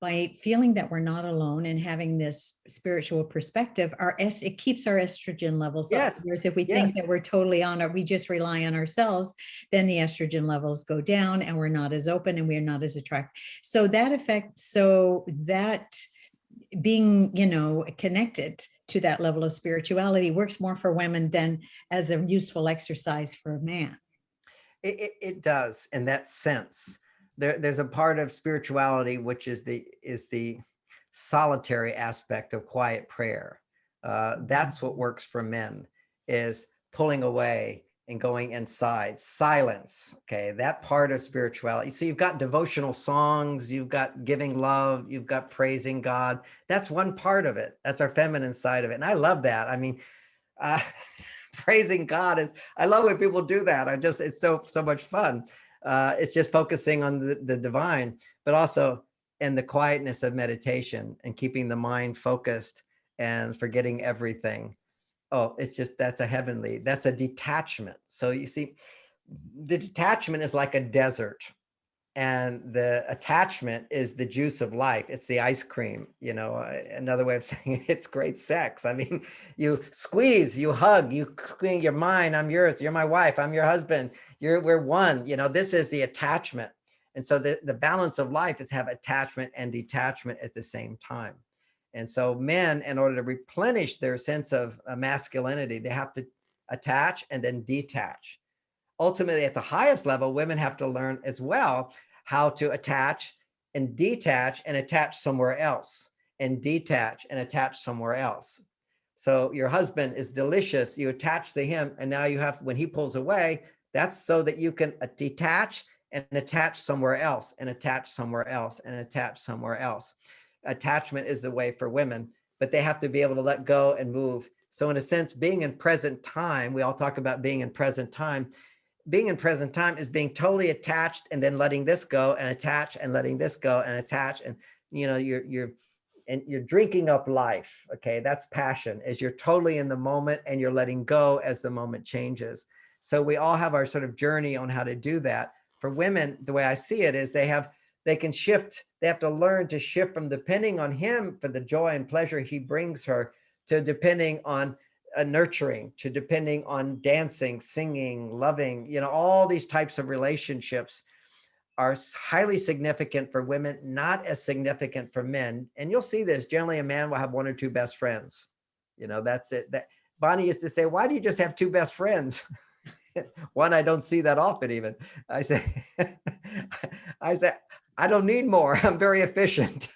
by feeling that we're not alone and having this spiritual perspective, it keeps our estrogen levels up. Yes, Whereas if we think yes. that we're totally on it, we just rely on ourselves, then the estrogen levels go down and we're not as open and we're not as attractive. So that being, connected to that level of spirituality works more for women than as a useful exercise for a man. It does in that sense. There's a part of spirituality which is the solitary aspect of quiet prayer. That's what works for men, is pulling away and going inside, silence. Okay, that part of spirituality. So you've got devotional songs, you've got giving love, you've got praising God. That's one part of it. That's our feminine side of it, and I love that. I mean, uh, praising God is, I love when people do that. It's so much fun. It's just focusing on the divine, but also in the quietness of meditation and keeping the mind focused and forgetting everything. Oh, it's just, that's a detachment. So you see, the detachment is like a desert, and the attachment is the juice of life. It's the ice cream. Another way of saying it's great sex. I mean, you squeeze, you hug, you squeeze, you're mine, I'm yours, you're my wife, I'm your husband, we're one. This is the attachment. And so the balance of life is have attachment and detachment at the same time. And so men, in order to replenish their sense of masculinity, they have to attach and then detach. Ultimately, at the highest level, women have to learn as well how to attach and attach somewhere else, and detach and attach somewhere else. So your husband is delicious, you attach to him, and now you have, when he pulls away, that's so that you can detach and attach somewhere else, and attach somewhere else, and attach somewhere else. Attachment is the way for women, but they have to be able to let go and move. So in a sense, being in present time, we all talk about being in present time. Being in present time is being totally attached and then letting this go, and attach and letting this go, and attach. And you're drinking up life. Okay, that's passion, is you're totally in the moment and you're letting go as the moment changes. So we all have our sort of journey on how to do that. For women, the way I see it is they can shift. They have to learn to shift from depending on him for the joy and pleasure he brings her, to depending on nurturing, to depending on dancing, singing, loving. All these types of relationships are highly significant for women, not as significant for men. And you'll see this. Generally, a man will have one or two best friends. That's it. That Bonnie used to say, "Why do you just have two best friends?" One, I don't see that often even. I say, I say, I don't need more. I'm very efficient.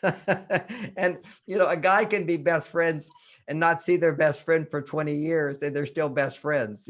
And, a guy can be best friends and not see their best friend for 20 years and they're still best friends.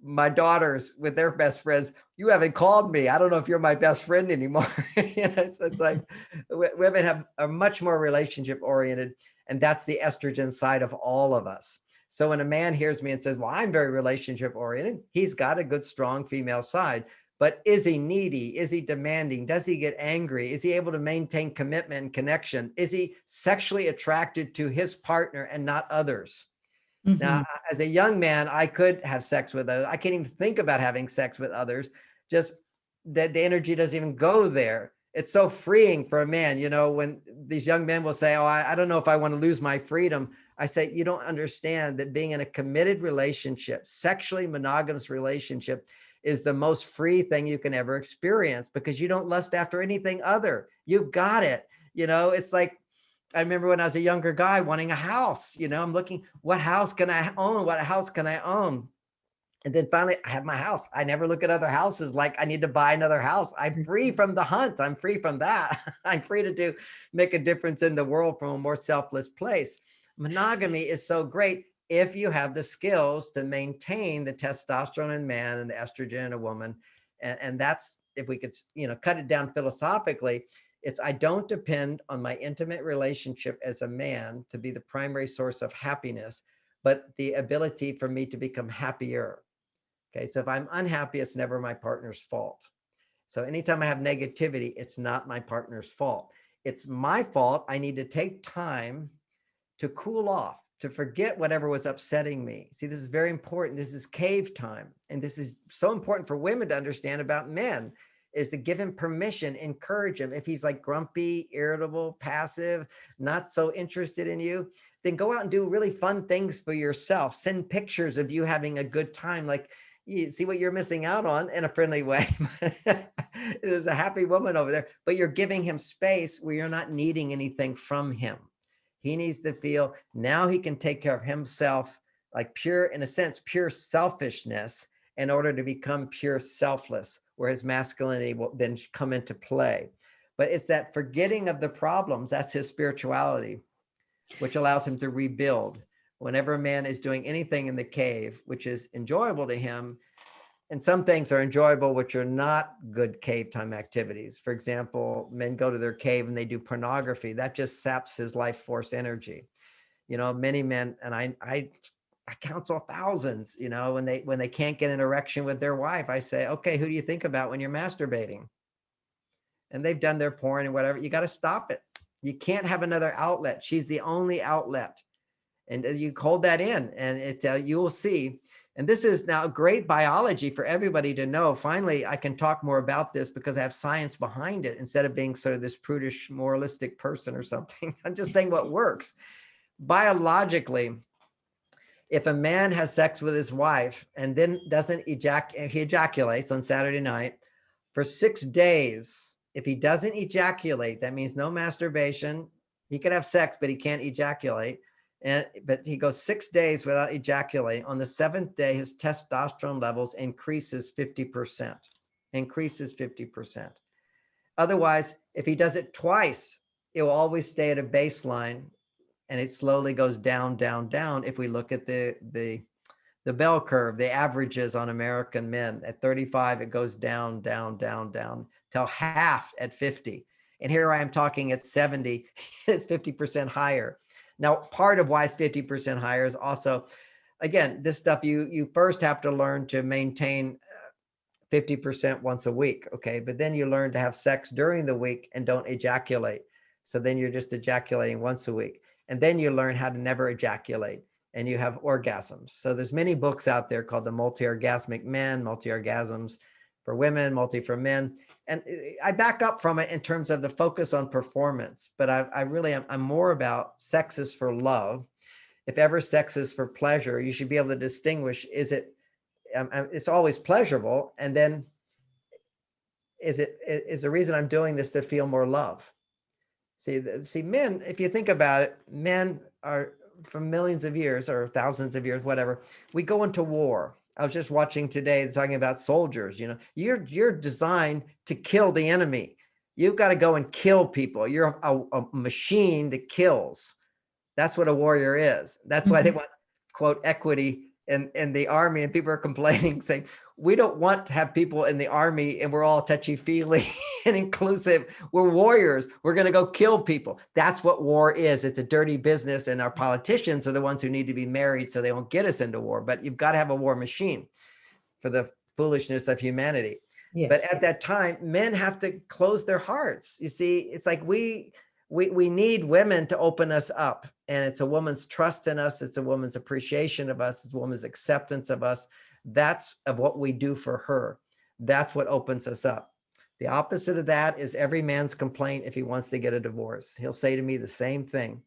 My daughters with their best friends, you haven't called me. I don't know if you're my best friend anymore. It's like women are much more relationship oriented, and that's the estrogen side of all of us. So when a man hears me and says, well, I'm very relationship oriented, he's got a good, strong female side. But is he needy? Is he demanding? Does he get angry? Is he able to maintain commitment and connection? Is he sexually attracted to his partner and not others? Mm-hmm. Now, as a young man, I could have sex with others. I can't even think about having sex with others. Just that the energy doesn't even go there. It's so freeing for a man. When these young men will say, oh, I don't know if I want to lose my freedom. I say, you don't understand that being in a committed relationship, sexually monogamous relationship, is the most free thing you can ever experience, because you don't lust after anything other. You've got it. It's like, I remember when I was a younger guy wanting a house, I'm looking, what house can I own? What house can I own? And then finally I have my house. I never look at other houses like I need to buy another house. I'm free from the hunt. I'm free from that. I'm free to make a difference in the world from a more selfless place. Monogamy is so great if you have the skills to maintain the testosterone in man and the estrogen in a woman. And that's, if we could, cut it down philosophically, it's, I don't depend on my intimate relationship as a man to be the primary source of happiness, but the ability for me to become happier. Okay, so if I'm unhappy, it's never my partner's fault. So anytime I have negativity, it's not my partner's fault. It's my fault. I need to take time to cool off, to forget whatever was upsetting me. See, this is very important. This is cave time. And this is so important for women to understand about men. is to give him permission, encourage him. If he's like grumpy, irritable, passive, not so interested in you, then go out and do really fun things for yourself. Send pictures of you having a good time. Like, you see what you're missing out on in a friendly way. There's a happy woman over there, but you're giving him space where you're not needing anything from him. He needs to feel now he can take care of himself, like pure, in a sense, pure selfishness in order to become pure selfless, where his masculinity will then come into play. But it's that forgetting of the problems, that's his spirituality, which allows him to rebuild. Whenever a man is doing anything in the cave, which is enjoyable to him, and some things are enjoyable, which are not good cave time activities. For example, men go to their cave and they do pornography. That just saps his life force energy. You know, many men, and I counsel thousands, you know, when they can't get an erection with their wife, I say, okay, who do you think about when you're masturbating? And they've done their porn and whatever. You got to stop it. You can't have another outlet. She's the only outlet. And you hold that in, and you will see. And this is now great biology for everybody to know. Finally, I can talk more about this because I have science behind it instead of being sort of this prudish, moralistic person or something. I'm just saying what works. Biologically, if a man has sex with his wife and then he ejaculates on Saturday night for 6 days, if he doesn't ejaculate, that means no masturbation. He could have sex, but he can't ejaculate. But he goes 6 days without ejaculating. On the 7th day, his testosterone levels increases 50%. Otherwise, if he does it twice, it will always stay at a baseline, and it slowly goes down, down, down. If we look at the bell curve, the averages on American men at 35, it goes down, down, down, down till half at 50. And here I am talking at 70, it's 50% higher. Now, part of why it's 50% higher is also, again, this stuff you first have to learn to maintain 50% once a week, okay? But then you learn to have sex during the week and don't ejaculate. So then you're just ejaculating once a week. And then you learn how to never ejaculate, and you have orgasms. So there's many books out there called The Multi-Orgasmic Men, Multi-Orgasms for Women, Multi for Men. And I back up from it in terms of the focus on performance, but I really am, I'm more about sex is for love. If ever sex is for pleasure, you should be able to distinguish, is it, it's always pleasurable. And then is the reason I'm doing this to feel more love? See, men, if you think about it, men are for millions of years or thousands of years, whatever, we go into war. I was just watching today talking about soldiers. You know, you're designed to kill the enemy. You've got to go and kill people. You're a machine that kills. That's what a warrior is. That's why they want, quote, equity in the army. And people are complaining, saying, we don't want to have people in the army and we're all touchy-feely and inclusive. We're warriors. We're going to go kill people. That's what war is. It's a dirty business. And our politicians are the ones who need to be married so they won't get us into war. But you've got to have a war machine for the foolishness of humanity. Yes. But at that time, men have to close their hearts. You see, it's like we need women to open us up, and it's a woman's trust in us. It's a woman's appreciation of us. It's a woman's acceptance of us. That's of what we do for her. That's what opens us up. The opposite of that is every man's complaint if he wants to get a divorce. He'll say to me the same thing.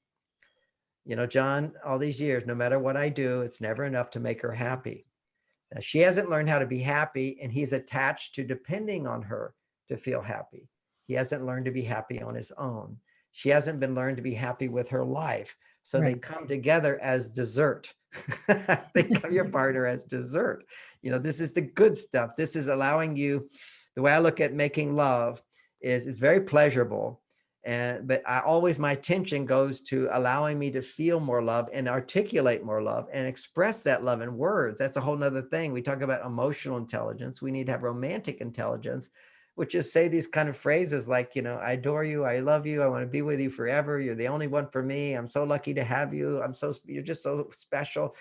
You know, John, all these years, no matter what I do, it's never enough to make her happy. Now, she hasn't learned how to be happy, and he's attached to depending on her to feel happy. He hasn't learned to be happy on his own. She hasn't been learned to be happy with her life. So They come together as dessert. They come your partner as dessert. You know, this is the good stuff. This is allowing you, the way I look at making love is it's very pleasurable. But my attention goes to allowing me to feel more love and articulate more love and express that love in words. That's a whole nother thing. We talk about emotional intelligence. We need to have romantic intelligence, which is say these kind of phrases like, you know, I adore you. I love you. I want to be with you forever. You're the only one for me. I'm so lucky to have you. You're just so special.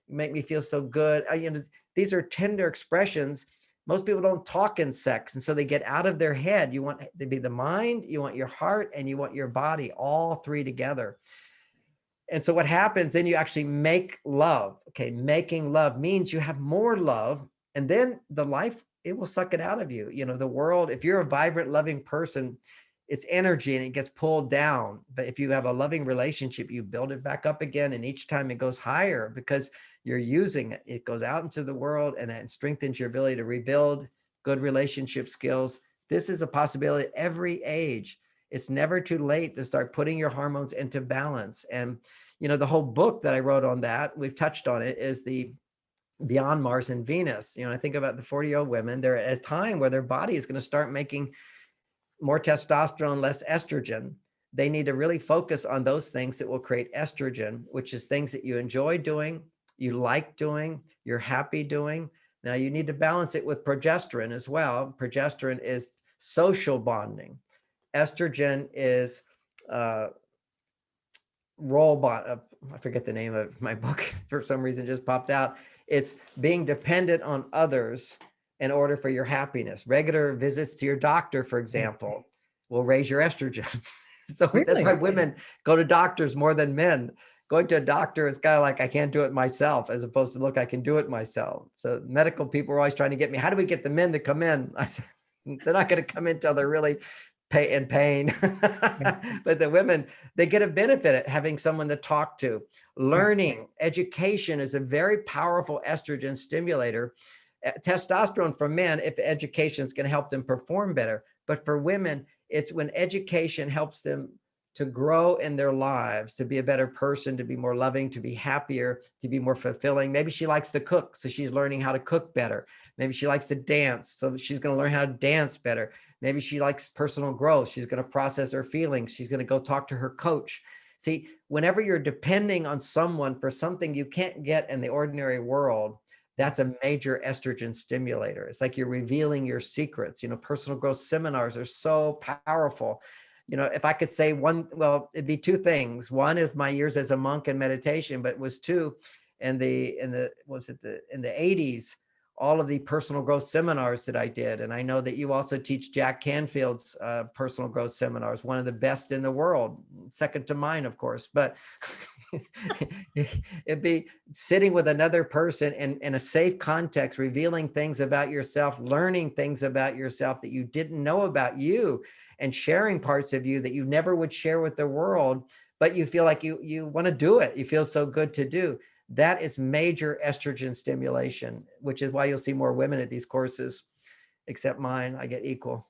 You make me feel so good. You know, these are tender expressions. Most people don't talk in sex. And so they get out of their head. You want to be the mind, you want your heart, and you want your body, all three together. And so what happens, then you actually make love. Okay. Making love means you have more love. And then the life it will suck it out of you. You know, the world, if you're a vibrant, loving person, it's energy and it gets pulled down. But if you have a loving relationship, you build it back up again. And each time it goes higher because you're using it. It goes out into the world and that strengthens your ability to rebuild good relationship skills. This is a possibility at every age. It's never too late to start putting your hormones into balance. And, you know, the whole book that I wrote on that, we've touched on it, is the Beyond Mars and Venus. You know, I think about the 40-year-old women, they're at a time where their body is going to start making more testosterone, less estrogen. They need to really focus on those things that will create estrogen, which is things that you enjoy doing, you like doing, you're happy doing. Now you need to balance it with progesterone as well. Progesterone is social bonding. Estrogen is role bond. I forget the name of my book for some reason, just popped out. It's being dependent on others in order for your happiness. Regular visits to your doctor, for example, will raise your estrogen. So that's why Really? women go to doctors more than men. Going to a doctor is kind of like, I can't do it myself, as opposed to, look, I can do it myself. So medical people are always trying to get me, how do we get the men to come in? I said, they're not going to come in until they're really in pain. But the women, they get a benefit at having someone to talk to. Learning, education is a very powerful estrogen stimulator. Testosterone for men, if education is going to help them perform better. But for women, it's when education helps them to grow in their lives, to be a better person, to be more loving, to be happier, to be more fulfilling. Maybe she likes to cook, so she's learning how to cook better. Maybe she likes to dance, so she's going to learn how to dance better. Maybe she likes personal growth. She's going to process her feelings. She's going to go talk to her coach. See, whenever you're depending on someone for something you can't get in the ordinary world, that's a major estrogen stimulator. It's like you're revealing your secrets. You know, personal growth seminars are so powerful. You know, if I could say one, well, it'd be two things. One is my years as a monk in meditation, but it was two in the 80s, all of the personal growth seminars that I did. And I know that you also teach Jack Canfield's personal growth seminars, one of the best in the world, second to mine, of course. But it'd be sitting with another person in a safe context, revealing things about yourself, learning things about yourself that you didn't know about you, and sharing parts of you that you never would share with the world, but you feel like you want to do it. You feel so good to do. That is major estrogen stimulation, which is why you'll see more women at these courses, except mine, I get equal.